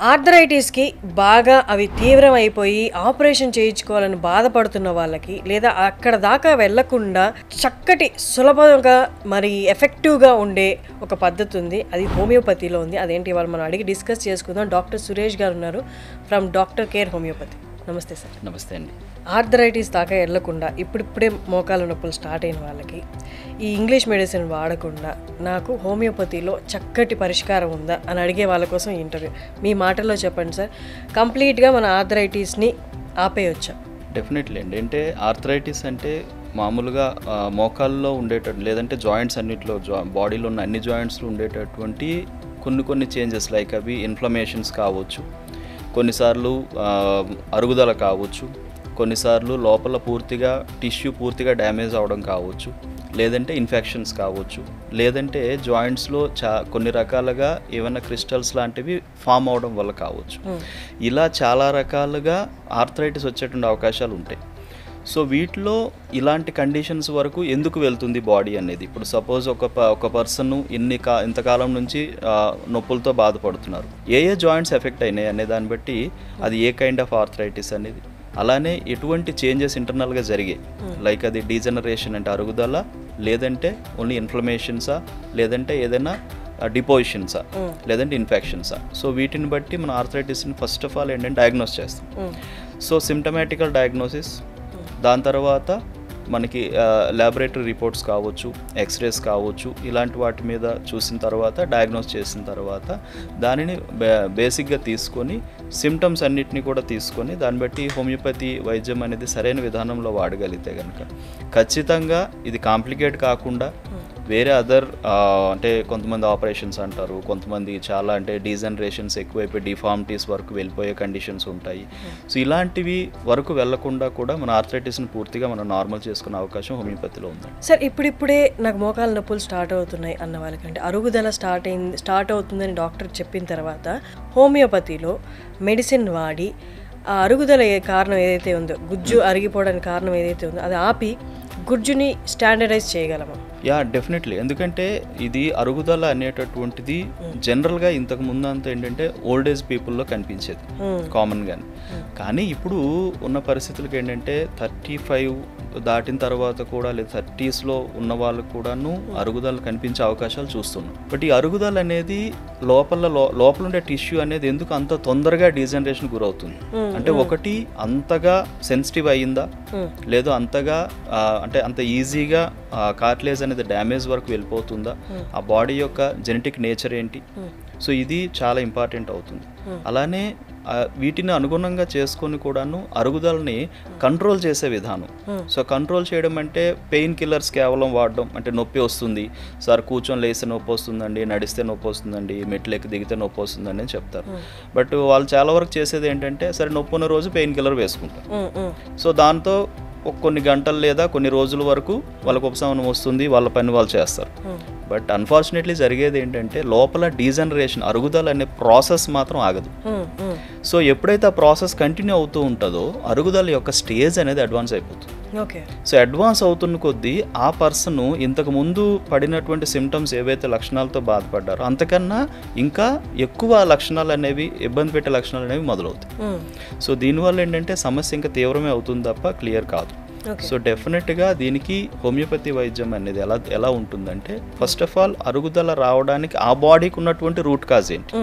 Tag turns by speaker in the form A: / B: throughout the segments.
A: ఆర్థరైటిస్‌కి బాగా అవి తీవ్రమైపోయి ఆపరేషన్ చేయించుకోవాలని బాధపడుతున్న వాళ్ళకి, లేదా అక్కడ దాకా వెళ్ళకుండా చక్కటి సులభంగా మరి ఎఫెక్టివ్‌గా ఉండే ఒక పద్ధతి ఉంది. అది హోమియోపతిలో ఉంది. అదేంటి ఇవాళ మనం అడిగి డిస్కస్ చేసుకుందాం. డాక్టర్ సురేష్ గారు ఉన్నారు ఫ్రమ్ డాక్టర్ కేర్ హోమియోపతి. నమస్తే సార్.
B: నమస్తే అండి.
A: ఆర్థరైటిస్ దాకా వెళ్ళకుండా ఇప్పుడిప్పుడే మోకాళ్ళ నొప్పులు స్టార్ట్ అయిన వాళ్ళకి ఈ ఇంగ్లీష్ మెడిసిన్ వాడకుండా నాకు హోమియోపతిలో చక్కటి పరిష్కారం ఉందా అని అడిగే వాళ్ళ కోసం ఇంటర్వ్యూ. మీ మాటల్లో చెప్పండి సార్, కంప్లీట్గా మన ఆర్థరైటిస్ని ఆపేయొచ్చా?
B: డెఫినెట్లీ అండి. అంటే ఆర్థరైటిస్ అంటే మామూలుగా మోకాల్లో ఉండేటట్టు, లేదంటే జాయింట్స్ అన్నిట్లో, బాడీలో ఉన్న అన్ని జాయింట్స్లో ఉండేటటువంటి కొన్ని చేంజెస్, లైక్ అవి ఇన్ఫ్లమేషన్స్ కావచ్చు, కొన్నిసార్లు అరుగుదల కావచ్చు, కొన్నిసార్లు లోపల పూర్తిగా టిష్యూ పూర్తిగా డ్యామేజ్ అవ్వడం కావచ్చు, లేదంటే ఇన్ఫెక్షన్స్ కావచ్చు, లేదంటే జాయింట్స్లో కొన్ని రకాలుగా ఏమైనా క్రిస్టల్స్ లాంటివి ఫామ్ అవడం వల్ల కావచ్చు. ఇలా చాలా రకాలుగా ఆర్థరైటిస్ వచ్చేటువంటి అవకాశాలు ఉంటాయి. సో వీటిలో ఇలాంటి కండిషన్స్ వరకు ఎందుకు వెళ్తుంది బాడీ అనేది, ఇప్పుడు సపోజ్ ఒక పర్సన్ ఇంతకాలం నుంచి నొప్పులతో బాధపడుతున్నారు, ఏ జాయింట్స్ ఎఫెక్ట్ అయినాయి అనే దాన్ని బట్టి అది ఏ కైండ్ ఆఫ్ ఆర్థరైటిస్ అనేది, అలానే ఎటువంటి చేంజెస్ ఇంటర్నల్గా జరిగాయి, లైక్ అది డీజనరేషన్ అంటే అరుగుదల, లేదంటే ఓన్లీ ఇన్ఫ్లమేషన్సా, లేదంటే ఏదైనా డిపోజిషన్సా, లేదంటే ఇన్ఫెక్షన్సా. సో వీటిని బట్టి మన ఆర్థరైటిస్ని ఫస్ట్ ఆఫ్ ఆల్ ఏంటంటే డయాగ్నోస్ చేస్తాం. సో సిమ్టమాటికల్ డయాగ్నోసిస్, దాని తర్వాత మనకి ల్యాబొరేటరీ రిపోర్ట్స్ కావచ్చు, ఎక్స్రేస్ కావచ్చు, ఇలాంటి వాటి మీద చూసిన తర్వాత డయాగ్నోస్ చేసిన తర్వాత దానిని బేసిక్గా తీసుకొని సిమ్టమ్స్ అన్నిటిని కూడా తీసుకొని దాన్ని బట్టి హోమియోపతి వైద్యం అనేది సరైన విధానంలో వాడగలిగితే కనుక ఖచ్చితంగా ఇది కాంప్లికేట్ కాకుండా వేరే అదర్ అంటే కొంతమంది ఆపరేషన్స్ అంటారు, కొంతమంది చాలా అంటే డీజనరేషన్స్ ఎక్కువైపోయి డిఫార్మిటీస్ వరకు వెళ్ళిపోయే కండిషన్స్ ఉంటాయి. సో ఇలాంటివి వరకు వెళ్లకుండా కూడా మన ఆర్థరైటిస్ని పూర్తిగా మనం నార్మల్ చేసుకునే అవకాశం హోమియోపతిలో ఉంది.
A: సార్, ఇప్పుడిప్పుడే నాకు మోకాళ్ళ నొప్పులు స్టార్ట్ అవుతున్నాయి అన్న వాళ్ళకంటే అరుగుదల స్టార్ట్ అవుతుందని డాక్టర్ చెప్పిన తర్వాత హోమియోపతిలో మెడిసిన్ వాడి ఆ అరుగుదల కారణం ఏదైతే ఉందో, గుజ్జు అరిగిపోవడానికి కారణం ఏదైతే ఉందో అది ఆపి గుజ్జుని స్టాండర్డైజ్ చేయగలమా?
B: Yeah, definitely. ఎందుకంటే ఇది అరుగుదల అనేటటువంటిది జనరల్గా ఇంతకు ముందు అంతా ఏంటంటే ఓల్డ్ ఏజ్ పీపుల్లో కనిపించేది కామన్గానే. కానీ ఇప్పుడు ఉన్న పరిస్థితులకి ఏంటంటే 35 దాటిన తర్వాత కూడా, లేదా 30స్లో ఉన్న వాళ్ళకు కూడాను అరుగుదల కనిపించే అవకాశాలు చూస్తున్నాం. బట్ ఈ అరుగుదల అనేది లోపల ఉండే టిష్యూ అనేది ఎందుకు అంత తొందరగా డీజనరేషన్ గురవుతుంది అంటే, ఒకటి అంతగా సెన్సిటివ్ అయ్యిందా, లేదు అంతగా అంటే అంత ఈజీగా కార్టిలేజ్ అనేది డ్యామేజ్ వరకు వెళ్ళిపోతుందా, ఆ బాడీ యొక్క జెనెటిక్ నేచర్ ఏంటి. సో ఇది చాలా ఇంపార్టెంట్ అవుతుంది. అలానే వీటిని అనుగుణంగా చేసుకొని కూడాను అరుగుదలని కంట్రోల్ చేసే విధానం. సో కంట్రోల్ చేయడం అంటే పెయిన్ కిల్లర్స్ కేవలం వాడడం, అంటే నొప్పి వస్తుంది సార్, కూర్చొని లేస్తే నొప్పి వస్తుందండి, నడిస్తే నొప్పి వస్తుందండి, మెట్లు ఎక్కి దిగితే నొప్పి వస్తుందండి అని చెప్తారు. బట్ వాళ్ళు చాలా వరకు చేసేది ఏంటంటే, సరే నొప్పి ఉన్న రోజు పెయిన్ కిల్లర్ వేసుకుంటారు. సో దాంతో కొన్ని గంటలు లేదా కొన్ని రోజుల వరకు వాళ్ళకు ఉపశమనం వస్తుంది, వాళ్ళ పని వాళ్ళు చేస్తారు. బట్ అన్ఫార్చునేట్లీ జరిగేది ఏంటంటే లోపల డీజనరేషన్, అరుగుదల అనే ప్రాసెస్ మాత్రం ఆగదు. సో ఎప్పుడైతే ఆ ప్రాసెస్ కంటిన్యూ అవుతూ ఉంటుందో అరుగుదల యొక్క స్టేజ్ అనేది అడ్వాన్స్ అయిపోతుంది. సో అడ్వాన్స్ అవుతున్న కొద్దీ ఆ పర్సన్ ఇంతకు ముందు పడినటువంటి సిమ్టమ్స్ ఏవైతే లక్షణాలతో బాధపడ్డారో అంతకన్నా ఇంకా ఎక్కువ లక్షణాలు అనేవి, ఇబ్బంది పెట్టే లక్షణాలు అనేవి మొదలవుతాయి. సో దీనివల్ల ఏంటంటే సమస్య ఇంకా తీవ్రమే అవుతుంది తప్ప క్లియర్ కాదు. సో డెఫినెట్గా దీనికి హోమియోపతి వైద్యం అనేది ఎలా ఉంటుందంటే, ఫస్ట్ ఆఫ్ ఆల్ అరుగుదల రావడానికి ఆ బాడీకి ఉన్నటువంటి రూట్ కాజ్ ఏంటి.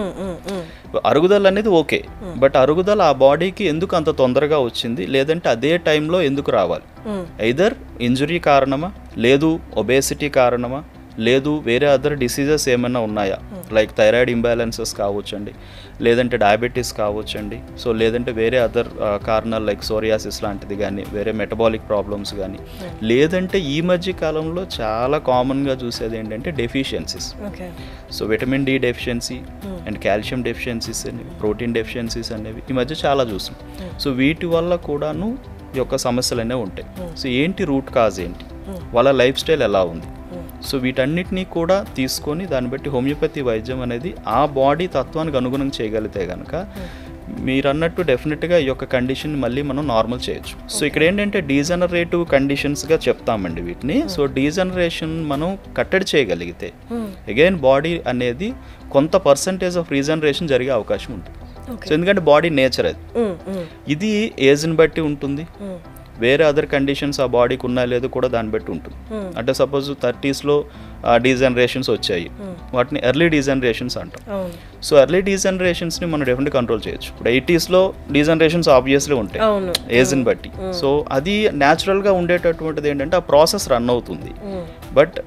B: అరుగుదల అనేది ఓకే, బట్ అరుగుదల ఆ బాడీకి ఎందుకు అంత తొందరగా వచ్చింది, లేదంటే అదే టైంలో ఎందుకు రావాలి. ఐదర్ ఇంజురీ కారణమా, లేదు ఒబేసిటీ కారణమా, లేదు వేరే అదర్ డిసీజెస్ ఏమైనా ఉన్నాయా, లైక్ థైరాయిడ్ ఇంబ్యాలెన్సెస్ కావచ్చండి, లేదంటే డయాబెటీస్ కావచ్చండి, సో లేదంటే వేరే అదర్ కారణాలు లైక్ సోరియాసిస్ లాంటిది కానీ, వేరే మెటబాలిక్ ప్రాబ్లమ్స్ కానీ, లేదంటే ఈ మధ్య కాలంలో చాలా కామన్గా చూసేది ఏంటంటే deficiencies. So vitamin D deficiency and calcium deficiencies అని, ప్రోటీన్ డెఫిషియన్సీస్ అనేవి ఈ మధ్య చాలా చూసాం. సో వీటి వల్ల కూడాను ఈ యొక్క సమస్యలు అనేవి ఉంటాయి. సో ఏంటి రూట్ కాజ్ ఏంటి, వాళ్ళ లైఫ్ స్టైల్ ఎలా ఉంది, సో వీటన్నిటినీ కూడా తీసుకొని దాన్ని బట్టి హోమియోపతి వైద్యం అనేది ఆ బాడీ తత్వానికి అనుగుణంగా చేయగలిగితే కనుక మీరు అన్నట్టు డెఫినెట్గా ఈ యొక్క కండిషన్ మళ్ళీ మనం నార్మల్ చేయొచ్చు. సో ఇక్కడ ఏంటంటే డీజనరేటివ్ కండిషన్స్గా చెప్తామండి వీటిని. సో డీజనరేషన్ మనం కట్టడి చేయగలిగితే అగైన్ బాడీ అనేది కొంత పర్సంటేజ్ ఆఫ్ రీజనరేషన్ జరిగే అవకాశం ఉంటుంది. సో ఎందుకంటే బాడీ నేచర్ అది. ఇది ఏజ్ని బట్టి ఉంటుంది, వేరే అదర్ కండిషన్స్ ఆ బాడీకి ఉన్నా లేదు కూడా దాన్ని బట్టి ఉంటుంది. అంటే సపోజ్ 30sలో డీజనరేషన్స్ వచ్చాయి, వాటిని ఎర్లీ డీజనరేషన్స్ అంటాం. సో ఎర్లీ డీజనరేషన్స్ని మనం డెఫినెట్గా కంట్రోల్ చేయొచ్చు. ఇప్పుడు 80sలో డీజనరేషన్స్ ఆబ్వియస్లీ ఉంటాయి ఏజ్ని బట్టి. సో అది న్యాచురల్గా ఉండేటటువంటిది ఏంటంటే ఆ ప్రాసెస్ రన్ అవుతుంది. బట్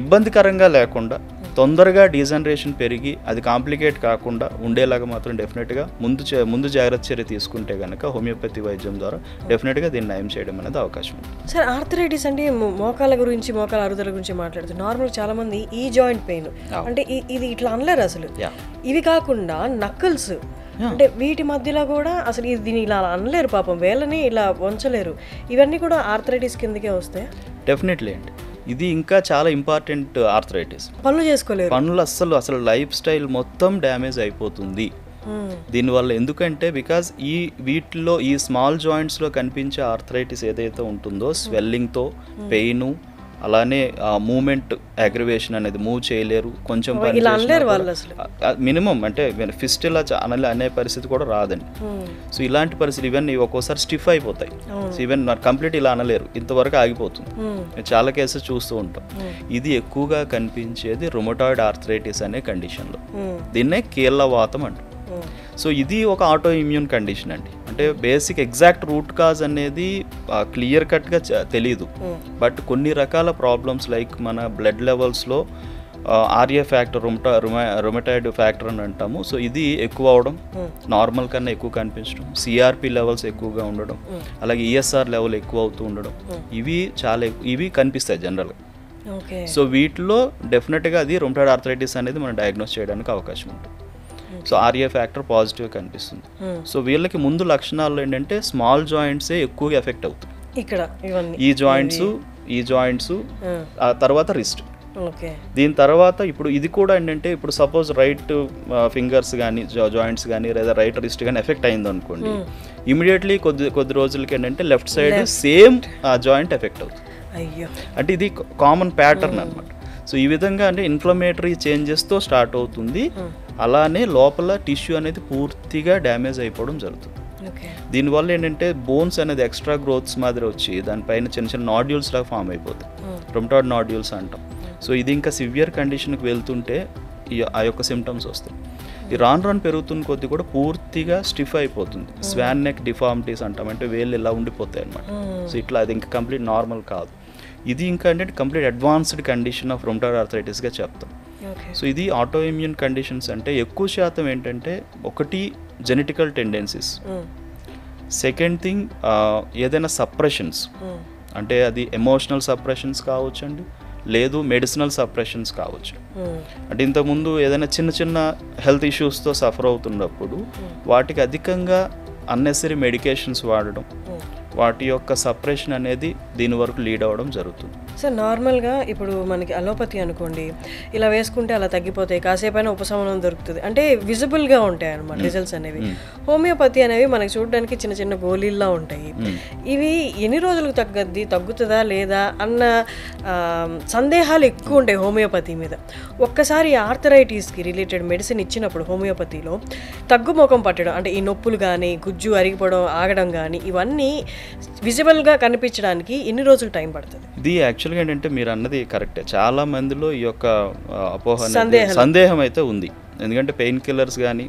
B: ఇబ్బందికరంగా లేకుండా తొందరగా డీజనరేషన్ పెరిగి అది కాంప్లికేట్ కాకుండా ఉండేలాగా మాత్రం డెఫినెట్గా ముందు జాగ్రత్త చర్య తీసుకుంటే కనుక హోమియోపతి వైద్యం ద్వారా డెఫినెట్గా దీన్ని నయం చేయడం అనేది అవకాశం ఉంది.
A: సార్, ఆర్థరైటిస్ అంటే మోకాల గురించి, మోకాల అరుగుదల గురించి మాట్లాడుతుంది. నార్మల్ చాలా మంది ఈ జాయింట్ పెయిన్ అంటే ఇది ఇట్లా అనలేరు అసలు. ఇవి కాకుండా నక్కల్స్ అంటే వీటి మధ్యలో కూడా అసలు దీన్ని ఇలా అనలేరు, పాపం వేళ్ళని ఇలా వంచలేరు. ఇవన్నీ కూడా ఆర్థరైటిస్ కిందకే వస్తాయి.
B: డెఫినెట్లీ అండి, ఇది ఇంకా చాలా ఇంపార్టెంట్ ఆర్థరైటిస్.
A: పనులు చేసుకోలేరు,
B: పనులు అసలు లైఫ్ స్టైల్ మొత్తం డ్యామేజ్ అయిపోతుంది దీనివల్ల. ఎందుకంటే బికాజ్ వీటిలో ఈ స్మాల్ జాయింట్స్లో కనిపించే ఆర్థరైటిస్ ఏదైతే ఉంటుందో స్వెల్లింగ్తో పెయిన్, అలానే మూమెంట్ అగ్రివేషన్ అనేది, మూవ్ చేయలేరు, కొంచెం మినిమం అంటే ఫిస్ట్ ఇలా అనే పరిస్థితి కూడా రాదండి. సో ఇలాంటి పరిస్థితి ఇవన్నీ ఒక్కోసారి స్టిఫ్ అయిపోతాయి. సో ఈవెన్ కంప్లీట్ ఇలా అనలేరు, ఇంతవరకు ఆగిపోతుంది. చాలా కేసెస్ చూస్తూ ఉంటాం. ఇది ఎక్కువగా కనిపించేది రుమటాయిడ్ ఆర్థరైటిస్ అనే కండిషన్లో, దీన్నే కీళ్ళవాతం అంటాం. సో ఇది ఒక ఆటో ఇమ్యూన్ కండిషన్ అండి. అంటే బేసిక్ ఎగ్జాక్ట్ రూట్ కాజ్ అనేది క్లియర్ కట్గా తెలియదు. బట్ కొన్ని రకాల ప్రాబ్లమ్స్ లైక్ మన బ్లడ్ లెవెల్స్లో ఆర్ఏ ఫ్యాక్టర్, రుమటాయిడ్ ఫ్యాక్టర్ అని అంటాము. సో ఇది ఎక్కువ అవడం, నార్మల్ కన్నా ఎక్కువ కనిపించడం, సిఆర్పి లెవెల్స్ ఎక్కువగా ఉండడం, అలాగే ఈఎస్ఆర్ లెవెల్ ఎక్కువ అవుతూ ఉండడం, ఇవి కనిపిస్తాయి జనరల్గా. సో వీటిలో డెఫినెట్గా అది రుమటాయిడ్ ఆర్థరైటిస్ అనేది మనం డయాగ్నోస్ చేయడానికి అవకాశం ఉంటుంది. సో ఆర్ఏ ఫ్యాక్టర్ పాజిటివ్ కనిపిస్తుంది. సో వీళ్ళకి ముందు లక్షణాలు ఏంటంటే స్మాల్ జాయింట్సే ఎక్కువగా ఎఫెక్ట్ అవుతుంది.
A: ఇక్కడ ఈ
B: జాయింట్స్ ఆ తర్వాత రిస్ట్. దీని తర్వాత ఇప్పుడు ఇది కూడా ఏంటంటే ఇప్పుడు సపోజ్ రైట్ ఫింగర్స్ కానీ జాయింట్స్ కానీ లేదా రైట్ రిస్ట్ కానీ ఎఫెక్ట్ అయింది అనుకోండి, ఇమీడియట్లీ కొద్ది రోజులకి ఏంటంటే లెఫ్ట్ సైడ్ సేమ్ ఆ జాయింట్ ఎఫెక్ట్ అవుతుంది. అంటే ఇది కామన్ ప్యాటర్న్ అనమాట. సో ఈ విధంగా అంటే ఇన్ఫ్లమేటరీ చేంజెస్తో స్టార్ట్ అవుతుంది. అలానే లోపల టిష్యూ అనేది పూర్తిగా డ్యామేజ్ అయిపోవడం జరుగుతుంది. దీనివల్ల ఏంటంటే బోన్స్ అనేది ఎక్స్ట్రా గ్రోత్స్ మాదిరి వచ్చి దానిపైన చిన్న చిన్న నాడ్యూల్స్ లాగా ఫామ్ అయిపోతాయి, రుమటాయిడ్ నాడ్యూల్స్ అంటాం. సో ఇది ఇంకా సివియర్ కండిషన్కి వెళ్తుంటే ఆ యొక్క సిమ్టమ్స్ వస్తాయి. ఈ రాను పెరుగుతున్న కొద్ది కూడా పూర్తిగా స్టిఫ్ అయిపోతుంది. స్వాన్ నెక్ డిఫార్మిటీస్ అంటాం, అంటే వేళ్ళు ఇలా ఉండిపోతాయి అన్నమాట. సో ఇట్లా అది ఇంకా కంప్లీట్ నార్మల్ కాదు. ఇది ఇంకా అంటే complete advanced condition of rheumatoid ఆర్థరైటిస్గా చెప్తాం. సో ఇది ఆటో ఇమ్యూన్ కండిషన్స్ అంటే ఎక్కువ శాతం ఏంటంటే ఒకటి జెనెటికల్ టెండెన్సీస్, సెకండ్ థింగ్ ఏదైనా సప్రెషన్స్, అంటే అది ఎమోషనల్ సప్రెషన్స్ కావచ్చు అండి, లేదు మెడిసినల్ సప్రెషన్స్ కావచ్చు. అంటే ఇంతకుముందు ఏదైనా చిన్న హెల్త్ ఇష్యూస్తో సఫర్ అవుతున్నప్పుడు వాటికి అధికంగా అన్నెసరీ మెడికేషన్స్ వాడడం, వాటి యొక్క సప్రెషన్ అనేది దీని వరకు లీడ్ అవ్వడం జరుగుతుంది.
A: సార్, నార్మల్గా ఇప్పుడు మనకి అలోపతి అనుకోండి, ఇలా వేసుకుంటే అలా తగ్గిపోతాయి, కాసేపైనా ఉపశమనం దొరుకుతుంది, అంటే విజిబుల్గా ఉంటాయి అన్నమాట రిజల్ట్స్ అనేవి. హోమియోపతి అనేవి మనకి చూడడానికి చిన్న గోళీల్లా ఉంటాయి. ఇవి ఎన్ని రోజులకు తగ్గుతుందా లేదా అన్న సందేహాలు ఎక్కువ ఉంటాయి హోమియోపతి మీద. ఒక్కసారి ఆర్థరైటిస్కి రిలేటెడ్ మెడిసిన్ ఇచ్చినప్పుడు హోమియోపతిలో తగ్గుముఖం పట్టడం, అంటే ఈ నొప్పులు కానీ గుజ్జు అరిగిపోవడం ఆగడం కానీ ఇవన్నీ విజిబుల్గా కనిపించడానికి ఎన్ని రోజులు టైం పడుతుంది?
B: ఇది యాక్చువల్గా ఏంటంటే మీరు అన్నది కరెక్టే. చాలా మందిలో ఈ యొక్క అపోహ సందేహం అయితే ఉంది. ఎందుకంటే పెయిన్ కిల్లర్స్ కానీ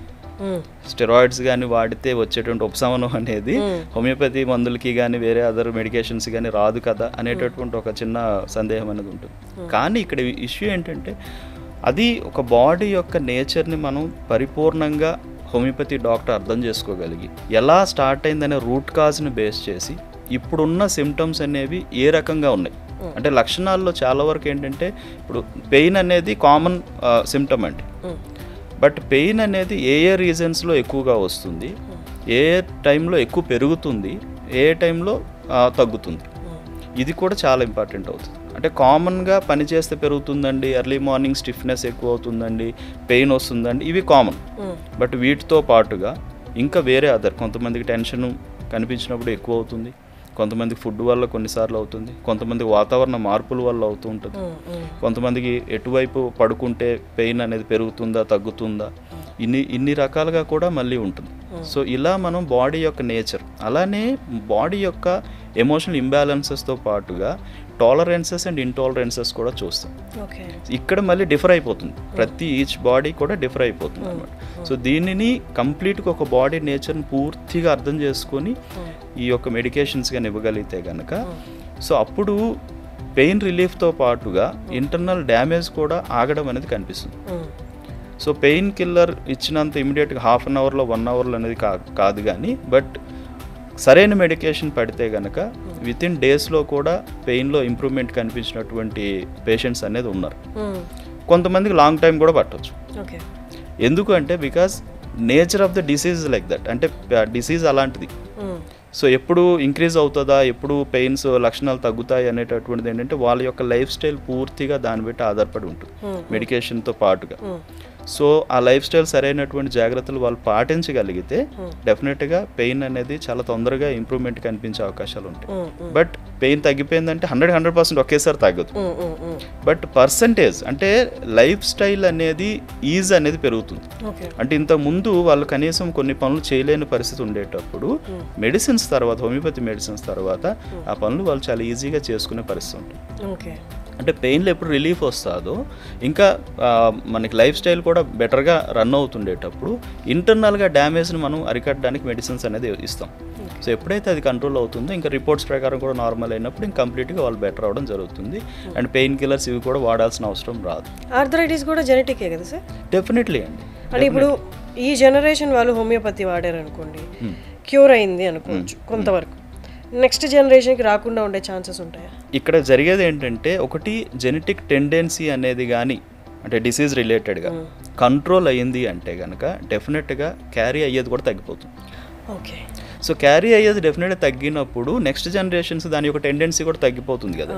B: స్టెరాయిడ్స్ కానీ వాడితే వచ్చేటువంటి ఉపశమనం అనేది హోమియోపతి మందులకి కానీ వేరే అదర్ మెడికేషన్స్ కానీ రాదు కదా అనేటటువంటి ఒక చిన్న సందేహం అనేది ఉంటుంది. కానీ ఇక్కడ ఇష్యూ ఏంటంటే అది ఒక బాడీ యొక్క నేచర్ని మనం పరిపూర్ణంగా హోమియోపతి డాక్టర్ అర్థం చేసుకోగలిగి ఎలా స్టార్ట్ అయిందనే రూట్ కాజ్ని బేస్ చేసి ఇప్పుడున్న సిమ్టమ్స్ అనేవి ఏ రకంగా ఉన్నాయి, అంటే లక్షణాల్లో చాలా వరకు ఏంటంటే ఇప్పుడు పెయిన్ అనేది కామన్ సిమ్టమ్ అండి. బట్ పెయిన్ అనేది ఏ రీజన్స్లో ఎక్కువగా వస్తుంది, ఏ టైంలో ఎక్కువ పెరుగుతుంది, ఏ టైంలో తగ్గుతుంది, ఇది కూడా చాలా ఇంపార్టెంట్ అవుతుంది. అంటే కామన్గా పని చేస్తే పెరుగుతుందండి, ఎర్లీ మార్నింగ్ స్టిఫ్నెస్ ఎక్కువ అవుతుందండి, పెయిన్ వస్తుందండి, ఇవి కామన్. బట్ వీటితో పాటుగా ఇంకా వేరే కొంతమందికి టెన్షన్ కనిపించినప్పుడు ఎక్కువ అవుతుంది, కొంతమందికి ఫుడ్ వల్ల కొన్నిసార్లు అవుతుంది, కొంతమందికి వాతావరణ మార్పుల వల్ల అవుతూ ఉంటుంది, కొంతమందికి ఎటువైపు పడుకుంటే పెయిన్ అనేది పెరుగుతుందా తగ్గుతుందా, ఇన్ని రకాలుగా కూడా మళ్ళీ ఉంటుంది. సో ఇలా మనం బాడీ యొక్క నేచర్, అలానే బాడీ యొక్క ఎమోషనల్ ఇంబ్యాలెన్సెస్తో పాటుగా టాలరెన్సెస్ అండ్ ఇంటాలరెన్సెస్ కూడా చూస్తాం. ఇక్కడ మళ్ళీ డిఫర్ అయిపోతుంది, ప్రతి ఈచ్ బాడీ కూడా డిఫర్ అయిపోతుంది అనమాట. సో దీనిని కంప్లీట్గా ఒక బాడీ నేచర్ని పూర్తిగా అర్థం చేసుకొని ఈ యొక్క మెడికేషన్స్ కానీ ఇవ్వగలిగితే కనుక సో అప్పుడు పెయిన్ రిలీఫ్తో పాటుగా ఇంటర్నల్ డ్యామేజ్ కూడా ఆగడం అనేది కనిపిస్తుంది. సో పెయిన్ కిల్లర్ ఇచ్చినంత ఇమీడియట్గా హాఫ్ అన్ అవర్లో 1 అవర్లో అనేది కాదు కానీ, బట్ సరైన మెడికేషన్ పడితే కనుక విత్ ఇన్ డేస్లో కూడా పెయిన్లో ఇంప్రూవ్మెంట్ కనిపించినటువంటి పేషెంట్స్ అనేది ఉన్నారు. కొంతమందికి లాంగ్ టైం కూడా పట్టవచ్చు. ఎందుకు అంటే because nature of the disease like that, అంటే డిసీజ్ అలాంటిది. సో ఎప్పుడు ఇంక్రీజ్ అవుతుందా, ఎప్పుడు పెయిన్స్ లక్షణాలు తగ్గుతాయి అనేటటువంటిది ఏంటంటే వాళ్ళ యొక్క లైఫ్ స్టైల్ పూర్తిగా దాన్ని బట్టి ఆధారపడి ఉంటుంది మెడికేషన్తో పాటుగా. సో ఆ లైఫ్ స్టైల్ సరైనటువంటి జాగ్రత్తలు వాళ్ళు పాటించగలిగితే డెఫినెట్గా పెయిన్ అనేది చాలా తొందరగా ఇంప్రూవ్మెంట్ కనిపించే అవకాశాలు ఉంటాయి. బట్ పెయిన్ తగ్గిపోయిందంటే 100% ఒకేసారి తగ్గదు, బట్ పర్సంటేజ్ అంటే లైఫ్ స్టైల్ అనేది ఈజ్ అనేది పెరుగుతుంది. అంటే ఇంతకు ముందు వాళ్ళు కనీసం కొన్ని పనులు చేయలేని పరిస్థితి ఉండేటప్పుడు మెడిసిన్స్ తర్వాత, హోమియోపతి మెడిసిన్స్ తర్వాత ఆ పనులు వాళ్ళు చాలా ఈజీగా చేసుకునే పరిస్థితి ఉంటుంది. అంటే పెయిన్లో ఎప్పుడు రిలీఫ్ వస్తుందో ఇంకా మనకి లైఫ్ స్టైల్ కూడా బెటర్గా రన్ అవుతుండేటప్పుడు ఇంటర్నల్గా డ్యామేజ్ని మనం అరికట్టడానికి మెడిసిన్స్ అనేది ఇస్తాం. సో ఎప్పుడైతే అది కంట్రోల్ అవుతుందో ఇంకా రిపోర్ట్స్ ప్రకారం కూడా నార్మల్ అయినప్పుడు ఇంకా కంప్లీట్గా వాళ్ళు బెటర్ అవడం జరుగుతుంది. అండ్ పెయిన్ కిల్లర్స్ ఇవి కూడా వాడాల్సిన అవసరం రాదు.
A: ఆర్థరైటిస్ కూడా జెనెటికే కదా సార్?
B: డెఫినెట్లీ అండి.
A: అంటే ఇప్పుడు ఈ జనరేషన్ వాళ్ళు హోమియోపతి వాడారు అనుకోండి, క్యూర్ అయింది అనుకోవచ్చు కొంతవరకు, నెక్స్ట్ జనరేషన్కి రాకుండా ఉండే ఛాన్సెస్ ఉంటాయా?
B: ఇక్కడ జరిగేది ఏంటంటే ఒకటి జెనెటిక్ టెండెన్సీ అనేది కానీ అంటే డిసీజ్ రిలేటెడ్గా కంట్రోల్ అయ్యింది అంటే కనుక డెఫినెట్గా క్యారీ అయ్యేది కూడా తగ్గిపోతుంది.
A: ఓకే.
B: సో క్యారీ అయ్యేది డెఫినెట్గా తగ్గినప్పుడు నెక్స్ట్ జనరేషన్స్ దాని యొక్క టెండెన్సీ కూడా తగ్గిపోతుంది కదా.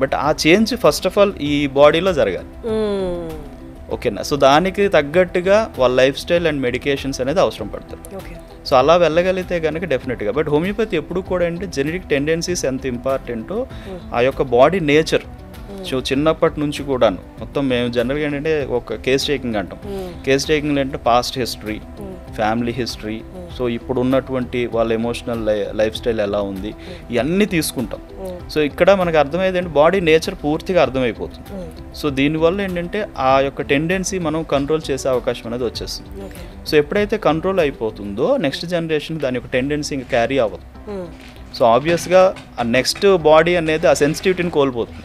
B: బట్ ఆ చేంజ్ ఫస్ట్ ఆఫ్ ఆల్ ఈ బాడీలో జరగాలి. ఓకేనా? సో దానికి తగ్గట్టుగా వాళ్ళ లైఫ్ స్టైల్ అండ్ మెడికేషన్స్ అనేది అవసరం పడతారు. సో అలా వెళ్ళగలిగితే కనుక డెఫినెట్గా. బట్ హోమియోపతి ఎప్పుడు కూడా అంటే జెనెటిక్ టెండెన్సీస్ ఎంత ఇంపార్టెంటో ఆ యొక్క బాడీ నేచర్. సో చిన్నప్పటి నుంచి కూడాను మొత్తం మేము జనరల్గా ఏంటంటే ఒక కేస్ టేకింగ్ అంటాం. కేస్ టేకింగ్ ఏంటంటే past history, family history, so ఇప్పుడు ఉన్నటువంటి వాళ్ళ ఎమోషనల్ లైఫ్ స్టైల్ ఎలా ఉంది, ఇవన్నీ తీసుకుంటాం. సో ఇక్కడ మనకు అర్థమయ్యేది ఏంటంటే బాడీ నేచర్ పూర్తిగా అర్థమైపోతుంది. సో దీనివల్ల ఏంటంటే ఆ యొక్క టెండెన్సీ మనం కంట్రోల్ చేసే అవకాశం అనేది వచ్చేస్తుంది. సో ఎప్పుడైతే కంట్రోల్ అయిపోతుందో నెక్స్ట్ జనరేషన్ దాని యొక్క టెండెన్సీ ఇంకా క్యారీ అవ్వదు. సో ఆబ్వియస్గా ఆ నెక్స్ట్ బాడీ అనేది ఆ సెన్సిటివిటీని కోల్పోతుంది,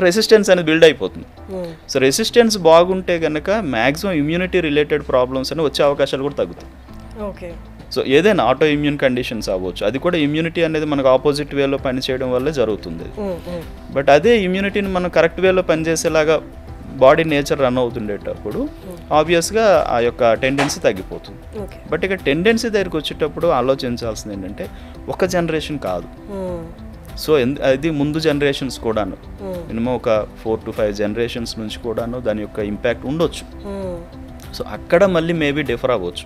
B: రెసిస్టెన్స్ అనేది బిల్డ్ అయిపోతుంది. సో రెసిస్టెన్స్ బాగుంటే కనుక మ్యాక్సిమం ఇమ్యూనిటీ రిలేటెడ్ ప్రాబ్లమ్స్ అనేవి వచ్చే అవకాశాలు కూడా తగ్గుతాయి. సో ఏదైనా ఆటో ఇమ్యూన్ కండిషన్స్ అవ్వచ్చు, అది కూడా ఇమ్యూనిటీ అనేది మనకు ఆపోజిట్ వేలో పనిచేయడం వల్లే జరుగుతుంది. బట్ అదే ఇమ్యూనిటీని మనం కరెక్ట్ వేలో పనిచేసేలాగా బాడీ నేచర్ రన్ అవుతుండేటప్పుడు ఆబ్వియస్గా ఆ యొక్క టెండెన్సీ తగ్గిపోతుంది. బట్ ఇక టెండెన్సీ దగ్గరికి వచ్చేటప్పుడు ఆలోచించాల్సింది ఏంటంటే ఒక జనరేషన్ కాదు. సో అది ముందు జనరేషన్స్ కూడాను మినిమం ఒక 4 to 5 జనరేషన్స్ నుంచి కూడాను దాని యొక్క ఇంపాక్ట్ ఉండొచ్చు. సో అక్కడ మళ్ళీ మేబీ డిఫర్ అవ్వచ్చు.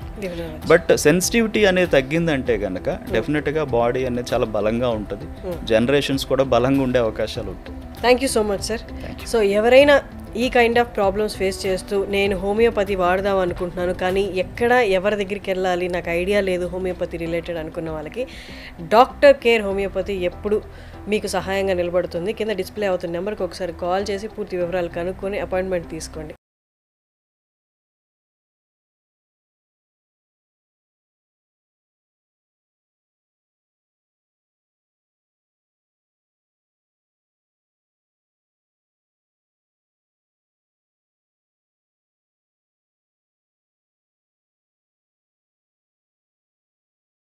B: బట్ సెన్సిటివిటీ అనేది తగ్గిందంటే కనుక డెఫినెట్గా బాడీ అనేది చాలా బలంగా ఉంటుంది, జనరేషన్స్ కూడా బలంగా ఉండే అవకాశాలు ఉంటాయి.
A: Thank you so much sir. So ఎవరైనా ఈ కైండ్ ఆఫ్ ప్రాబ్లమ్స్ ఫేస్ చేస్తూ నేను హోమియోపతి వాడదాం అనుకుంటున్నాను కానీ ఎవరి దగ్గరికి వెళ్ళాలి నాకు ఐడియా లేదు హోమియోపతి రిలేటెడ్ అనుకున్న వాళ్ళకి డాక్టర్ కేర్ హోమియోపతి ఎప్పుడు మీకు సహాయంగా నిలబడుతుంది. కింద డిస్ప్లే అవుతున్న నెంబర్కి ఒకసారి కాల్ చేసి పూర్తి వివరాలు కనుక్కొని అపాయింట్మెంట్ తీసుకోండి.